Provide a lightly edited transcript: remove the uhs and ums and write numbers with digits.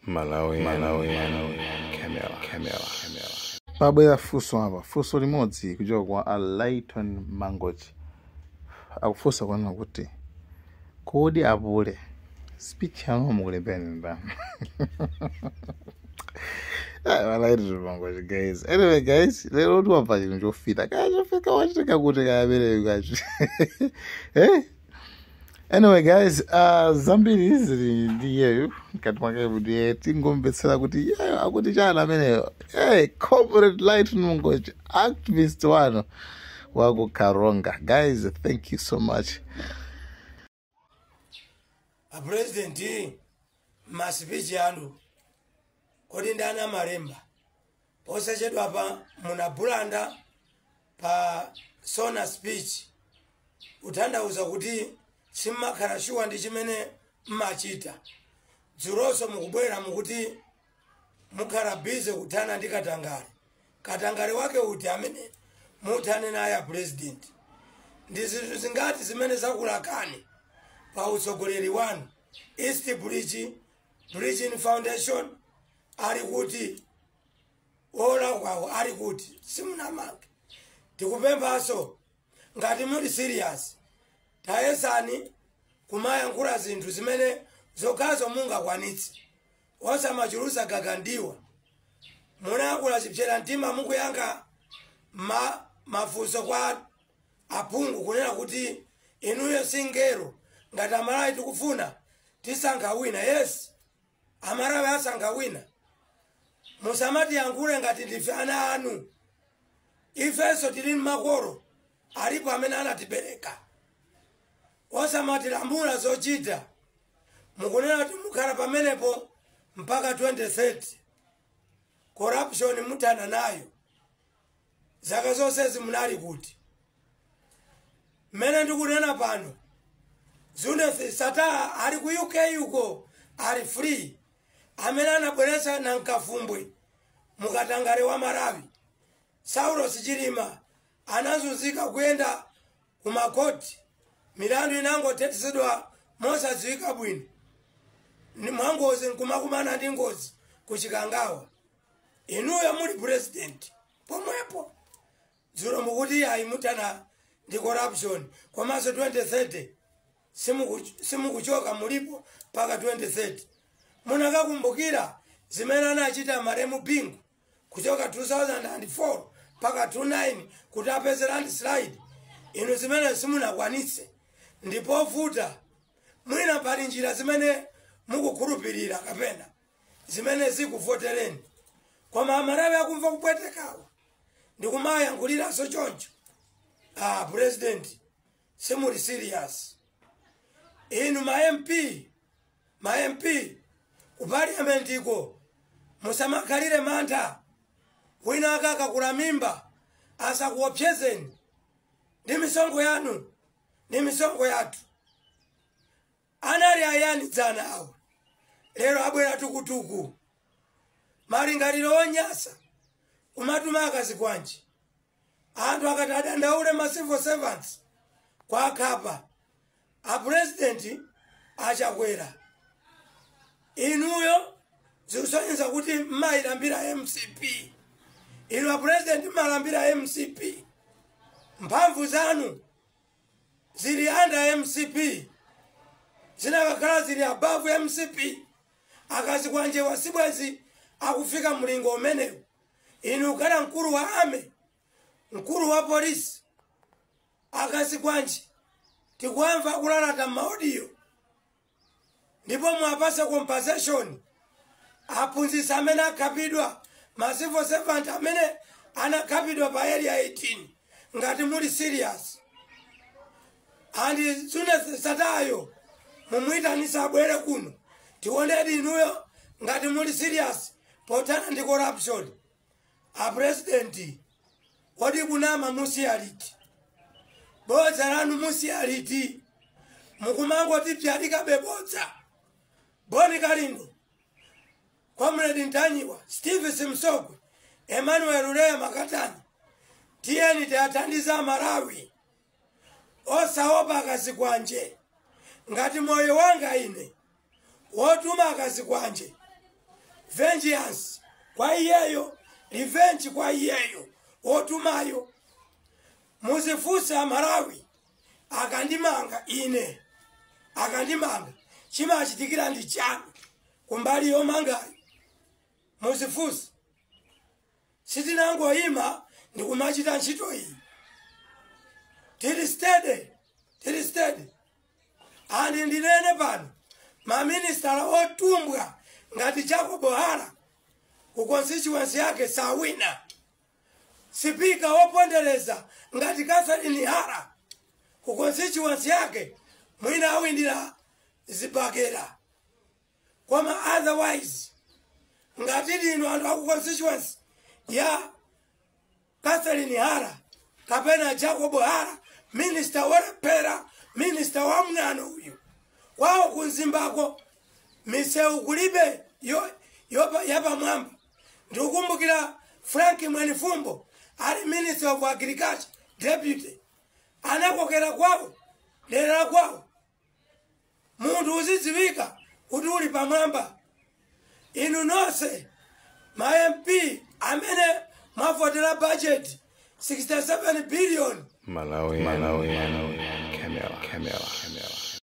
Malawi Camera. Babwera funso apa, funso limodzi kuchoka kwa Alayton Mangochi. Akufunsa kwana kuti kodi apule speech yanu mukulembeni ndani. Alayton Mangochi guys. Anyway guys, lero tuwapa chino chofita. Kachofika wachiteka kuti kayabere kachi. Anyway guys, zambiri zili ndiyeyo kati mwake kuti tingombetsera kuti akuti chana ameneyo. Corporate Alayton Mangochi, activist wano wako Karonga. Guys, thank you so much. A president masipiji yanu kodi ndana malemba posachedwa apa muna bulanda pa sona speech utandauza kuti simakhala shuwa ndi chimene mmachita dzuloso mukubwera mukuti mukhala bize kuthana ndi katangale wake uti amene muthane naye a president ndi zinthu zingati zimene zakulakani pa utsogoleri wanu. East Bridging Foundation ali kuti ola kwawo ali kuti simunamange. Tikupemphaso ngati muli serious tayesani kumayankhula zinthu zimene zokazo mungakwanitse osamachulusa gagandiwa munayankhula chipchera mtima mukuyankha mafunso kwa aphungu kunena kuti inuyo singero ngati Amalawi tikufuna tisankha wina. Yes, Amalawi asankha wina. Musamati yankhule ngati ndife ana anu. Ifeso tili makolo alipo amene anatibereka. Osamati lamula zochita mukunena kuti mukhala pamenepo mpaka 2030. Corruption mutana nayo. Zaka zonse munali kuti. Mene ndikunena pano Zuneth Sata ali ku UK yuko ali free. Amene anabweresa na Nkafumbwe mukatangale wa Malawi. Saulos Chilima anazunzika kuyenda kumakoti. Milandu inango tetesedwa mosadziwika bwino. Ni mwangozi nkumakumana ndi ngozi kuchikangawa. Inuyo muli president pomwepo dzulo mukuti ayimutana ndi corruption komanso 2030 simukuchoka mulipo paka 2030. Munakakumbukira zimene anachita Maremu Bingu kuchoka 2004 paka 29 kuti apeze landslide. Inu zimene simunakwanitse ndipo futa mwina pali njira zimene mukukhulupirira kapena zimene zikuvotereni koma Amalawi akumva kupwetekawo ndikumayankhuliraso choncho. President simuli serious. Inu ma MP ku parliament iko musamakhalire mantha wina akakula mimba asakuopsezeni ndi misongo yanu ndi misongo yathu. Anali ayani dzana awo lero abwera tukutuku malingaliro onyasa kumatuma akazi kwanji anthu akati adandaule ma civil servants kwa akhapa a president achakwera. Inuyo zikusonyeza kuti mmayilambira MCP. Inu a president malambira MCP. Mphamvu zanu zili under MCP. Zinakakhala zili above MCP. Akazi kwanje wasibwezi akufika mlingo umenewu. Inu kana mkulu wa ame, mkulu wa polisi. Akazi kwanje tikuamva kulalata maudio. Ndipo mwapasa compensation. Aphunzitsi amene akapidwa ma civil servant amene anakapidwa pa area 18 ngati muli serious. Andi Zuneth Satayo mumuitanisa abwere kuno tionedi inuyo ngati muli serious potana ndi corruption. A president kodi kunama musiyaliti bodza lanu musiyaliti mukumangoti pyalika bebodza boni kalindo Comrade Ntanyiwa Steve Simsogwe Emmanuel Uleya Makatani tiyeni teatandiza Malawi osaopa akazi kwanje ngati moyo wanga ine wotuma akazi kwanje vengeance kwa iyeyo, revenge kwa iyeyo otumayo. Muzifusa Malawi akandimanga ine, akandimanga chimachitikira ndi chanu kumbali yomangayo. Muzifusa sitinangoyima ndikumachita ntchito iyi. Tili steady. Andi ndinene pano maministala otumbwa ngati Jacob Hara ku constituency yake sawina. Sipika opondereza ngati Catherine Hara ku constituency yake mwina awindira zibagera. Koma otherwise ngati lino anthu aku constituency ya Catherine Hara kapena Jacob Hara, minister warapera, minister wa mng'ano uyu, kwao kunzimbako miseu kulibe yapa mwamba. Ndikukumbukira Frank Mwenifumbo ali minister of agriculture deputy, anakokera kwao dera kwao. Mundu uzidziwika kuti uli pamwamba. Inu nonse ma MP amene mwavotera budget 67 billion Malawi. Camera.